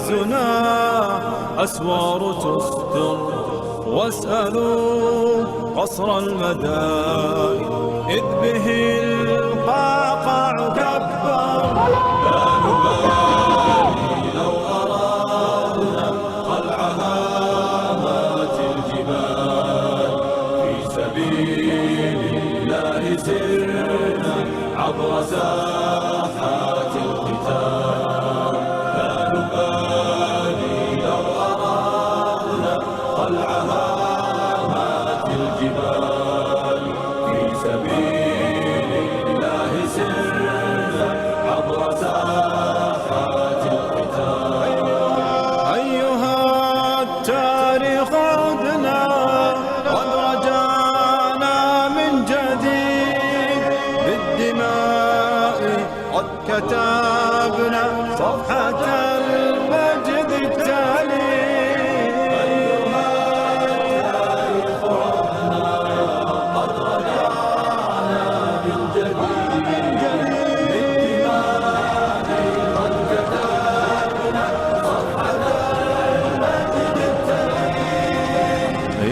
عزنا أسوار تستر، واسألوا قصر المدائن إذ به القعقع كبر. لا نبالي لو أرادنا خلع هامات الجبال، في سبيل الله سرنا عبر ساحات القتال. لا نبالي لو أرادنا خلع هامات الجبال، في سبيل الله سرنا عبر ساحات القتال. أيها التاريخ عدنا قد رجعنا من جديد، بالدماء قد كتبنا صفحة المجد التالي. أيها التاريخ عدنا قد رجعنا من جديد، بالدماء قد كتبنا صفحة المجد التالي.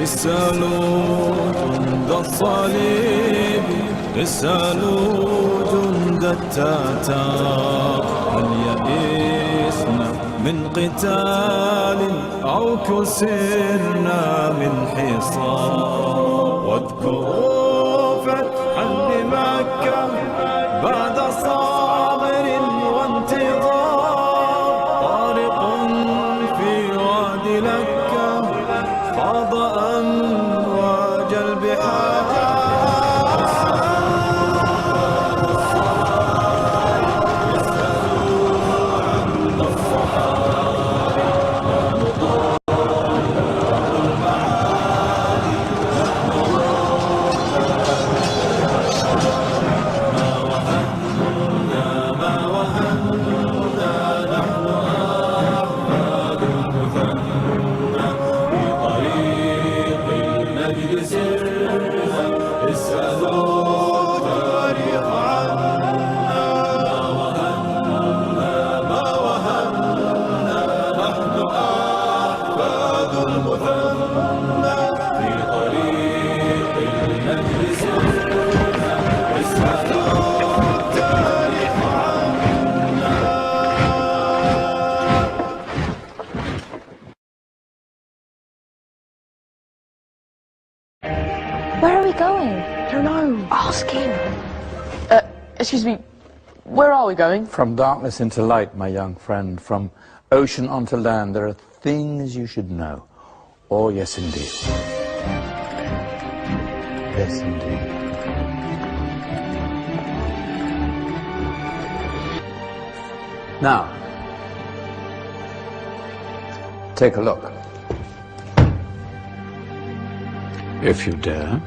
اسألوا جند الصليب، اسألوا جند التتار، هل يئسنا من قتال أو كسرنا من حصار؟ واذكروا فتحا لمكة بعد صابر وانتظار، طارق في وادي لكة خاض أمواج البحار. Where are we going? I don't know. Ask him. Excuse me, where are we going? From darkness into light, my young friend. From ocean onto land, there are things you should know. Oh, yes, indeed. Yes, indeed. Now, take a look. If you dare.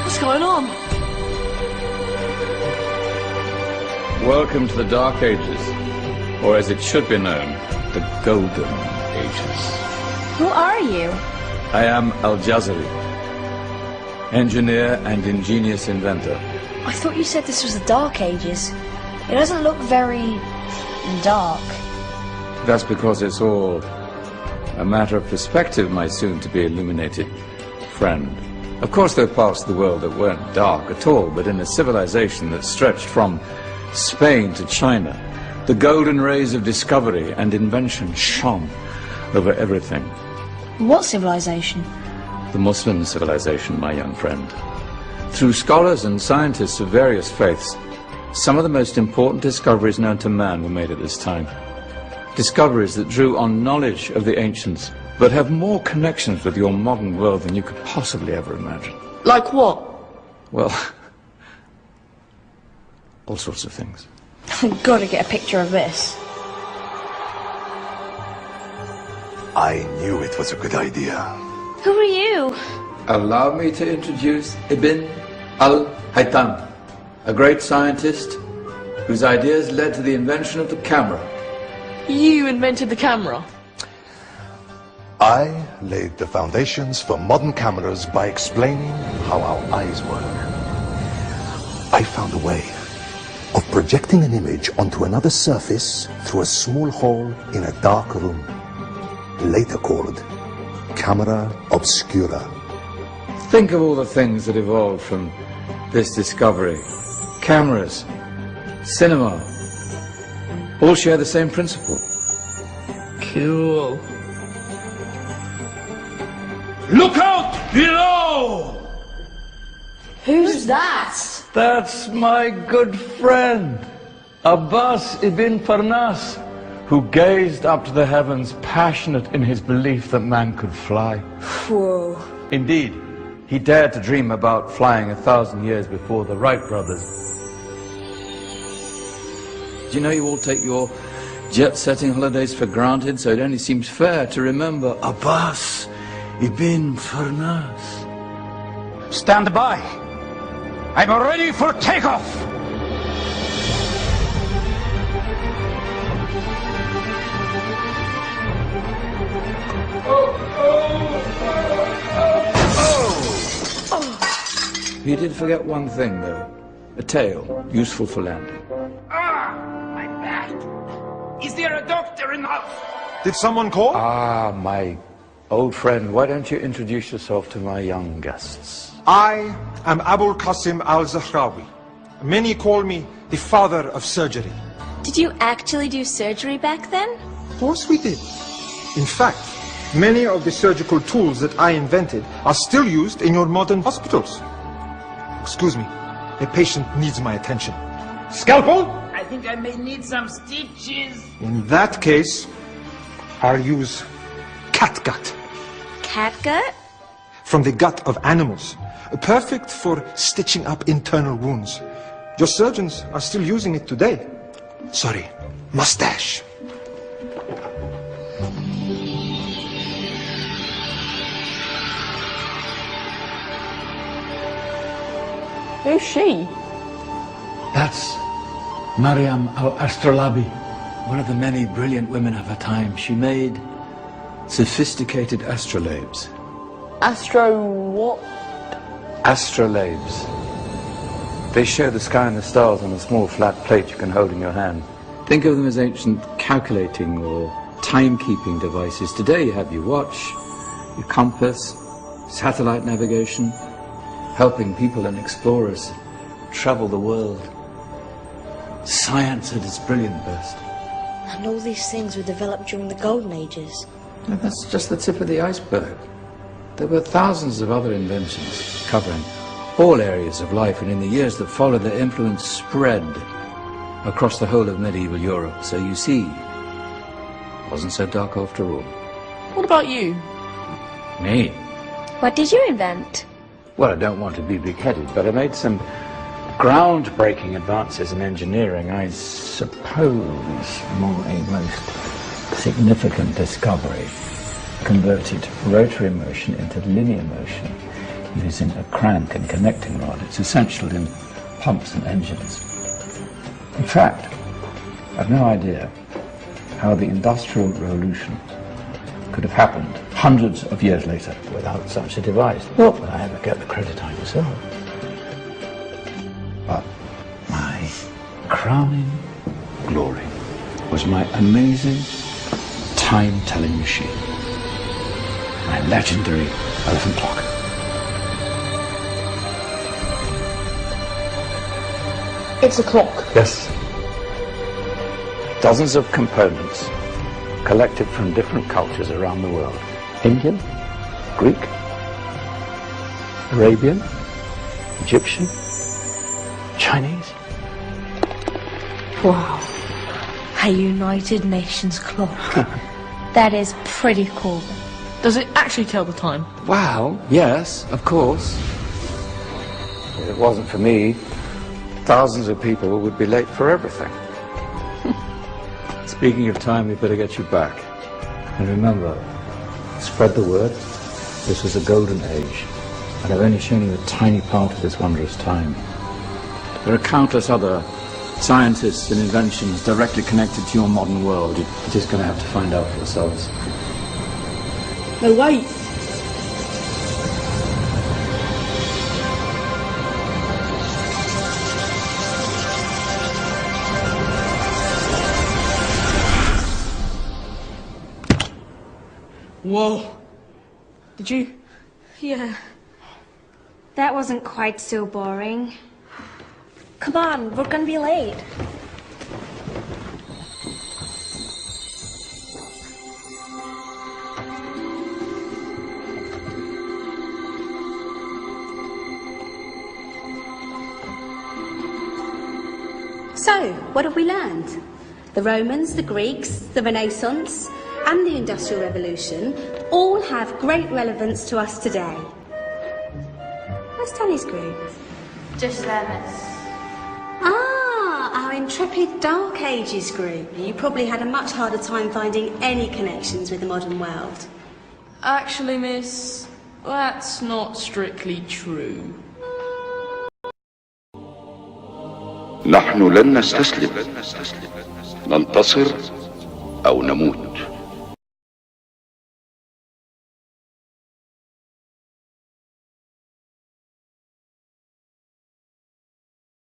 What's going on? Welcome to the Dark Ages, or as it should be known, the Golden Ages. Who are you? I am Al-Jazari, engineer and ingenious inventor. I thought you said this was the Dark Ages. It doesn't look very dark. That's because it's all a matter of perspective, my soon-to-be illuminated friend. Of course, there are parts of the world that weren't dark at all, but in a civilization that stretched from Spain to China, the golden rays of discovery and invention shone over everything. What civilization? The Muslim civilization, my young friend. Through scholars and scientists of various faiths, some of the most important discoveries known to man were made at this time. Discoveries that drew on knowledge of the ancients, but have more connections with your modern world than you could possibly ever imagine. Like what? Well, all sorts of things. I've got to get a picture of this. I knew it was a good idea. Who are you? Allow me to introduce Ibn al-Haytham, a great scientist whose ideas led to the invention of the camera. You invented the camera? I laid the foundations for modern cameras by explaining how our eyes work. I found a way of projecting an image onto another surface through a small hole in a dark room, later called camera obscura. Think of all the things that evolved from this discovery. Cameras, cinema, all share the same principle. Cool. Look out below! Who's that? That's my good friend, Abbas ibn Farnas, who gazed up to the heavens, passionate in his belief that man could fly. Whoa. Indeed, he dared to dream about flying 1,000 years before the Wright brothers. Do you know you all take your jet-setting holidays for granted, so it only seems fair to remember Abbas ibn Farnas. Stand by. I'm ready for takeoff. You did forget one thing, though. A tail, useful for landing. My back. Is there a doctor in the house? Did someone call? Ah, my old friend, why don't you introduce yourself to my young guests? I am Abul Qasim al-Zahrawi. Many call me the father of surgery. Did you actually do surgery back then? Of course we did. In fact, many of the surgical tools that I invented are still used in your modern hospitals. Excuse me, a patient needs my attention. Scalpel? I think I may need some stitches. In that case, I'll use catgut. Catgut? From the gut of animals. Perfect for stitching up internal wounds. Your surgeons are still using it today. Sorry, mustache. Who's she? That's Maryam al-Astrolabi, one of the many brilliant women of her time. She made sophisticated astrolabes. Astro what? Astrolabes. They show the sky and the stars on a small flat plate you can hold in your hand. Think of them as ancient calculating or timekeeping devices. Today you have your watch, your compass, satellite navigation, helping people and explorers travel the world. Science at its brilliant best. And all these things were developed during the Golden Ages. And that's just the tip of the iceberg. There were thousands of other inventions covering all areas of life, and in the years that followed, their influence spread across the whole of medieval Europe. So you see, it wasn't so dark after all. What about you? Me? What did you invent? Well, I don't want to be big-headed, but I made some groundbreaking advances in engineering. I suppose my most significant discovery converted rotary motion into linear motion using a crank and connecting rod. It's essential in pumps and engines. In fact, I've no idea how the Industrial Revolution could have happened hundreds of years later without such a device. Not that I ever get the credit I deserve. But my crowning glory was my amazing time-telling machine. My legendary elephant clock. It's a clock. Yes. Dozens of components collected from different cultures around the world. Indian, Greek, Arabian, Egyptian, Chinese. Wow. A United Nations clock. That is pretty cool. Does it actually tell the time? Wow, yes, of course. If it wasn't for me, thousands of people would be late for everything. Speaking of time, we better get you back. And remember, spread the word. This was a golden age, and I've only shown you a tiny part of this wondrous time. There are countless other Scientists and inventions directly connected to your modern world. You're just going to have to find out for yourselves. No, wait. Whoa. Did you? Yeah. That wasn't quite so boring. Come on, we're gonna be late. So, what have we learned? The Romans, the Greeks, the Renaissance, and the Industrial Revolution all have great relevance to us today. Where's Tony's group? Just them. Ah, our intrepid Dark Ages group. You probably had a much harder time finding any connections with the modern world. Actually, miss, that's not strictly true. نحن لن نستسلم، ننتصر أو نموت.